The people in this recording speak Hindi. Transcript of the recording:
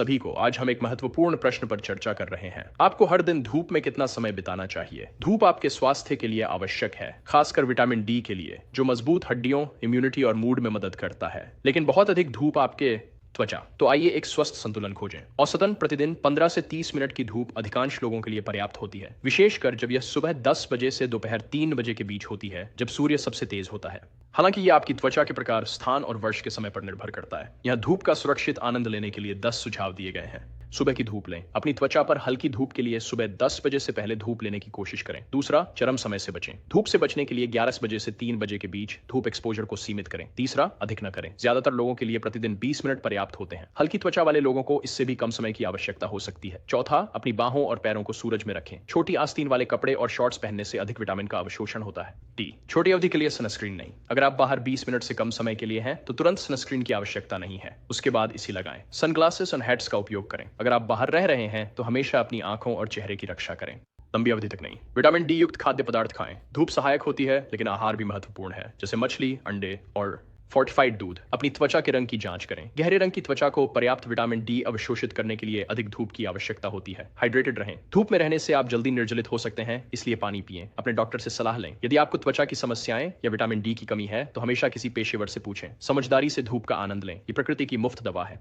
सभी को आज हम एक महत्वपूर्ण प्रश्न पर चर्चा कर रहे हैं। आपको हर दिन धूप में कितना समय बिताना चाहिए? धूप आपके स्वास्थ्य के लिए आवश्यक है, खासकर विटामिन डी के लिए, जो मजबूत हड्डियों, इम्यूनिटी और मूड में मदद करता है। लेकिन बहुत अधिक धूप आपके त्वचा, तो आइए एक स्वस्थ संतुलन खोजें। औसतन प्रतिदिन 15 से 30 मिनट की धूप अधिकांश लोगों के लिए पर्याप्त होती है, विशेषकर जब यह सुबह 10 बजे से दोपहर 3 बजे के बीच होती है, जब सूर्य सबसे तेज होता है। हालांकि यह आपकी त्वचा के प्रकार, स्थान और वर्ष के समय पर निर्भर करता है। यहाँ धूप का सुरक्षित आनंद लेने के लिए 10 सुझाव दिए गए हैं। सुबह की धूप लें। अपनी त्वचा पर हल्की धूप के लिए सुबह 10 बजे से पहले धूप लेने की कोशिश करें। दूसरा, चरम समय से बचें। धूप से बचने के लिए 11 बजे से 3 बजे के बीच धूप एक्सपोजर को सीमित करें। तीसरा, अधिक न करें। ज्यादातर लोगों के लिए प्रतिदिन 20 मिनट पर्याप्त होते हैं। हल्की त्वचा वाले लोगों को इससे भी कम समय की आवश्यकता हो सकती है। चौथा, अपनी बाहों और पैरों को सूरज में रखें। छोटी आस्तीन वाले कपड़े और शॉर्ट्स पहनने से अधिक विटामिन का अवशोषण होता है। टी, छोटी अवधि के लिए सनस्क्रीन नहीं। अगर आप बाहर 20 मिनट से कम समय के लिए हैं, तो तुरंत सनस्क्रीन की आवश्यकता नहीं है, उसके बाद इसी लगाएं। सनग्लासेस और हैट्स का उपयोग करें। अगर आप बाहर रह रहे हैं तो हमेशा अपनी आंखों और चेहरे की रक्षा करें। लंबी अवधि तक नहीं। विटामिन डी युक्त खाद्य पदार्थ खाएं। धूप सहायक होती है, लेकिन आहार भी महत्वपूर्ण है, जैसे मछली, अंडे और फोर्टिफाइड दूध। अपनी त्वचा के रंग की जांच करें। गहरे रंग की त्वचा को पर्याप्त विटामिन डी अवशोषित करने के लिए अधिक धूप की आवश्यकता होती है। हाइड्रेटेड रहें। धूप में रहने से आप जल्दी निर्जलित हो सकते हैं, इसलिए पानी पिएं। अपने डॉक्टर से सलाह लें। यदि आपको त्वचा की समस्याएं या विटामिन डी की कमी है, तो हमेशा किसी पेशेवर से पूछें। समझदारी से धूप का आनंद लें, ये प्रकृति की मुफ्त दवा है।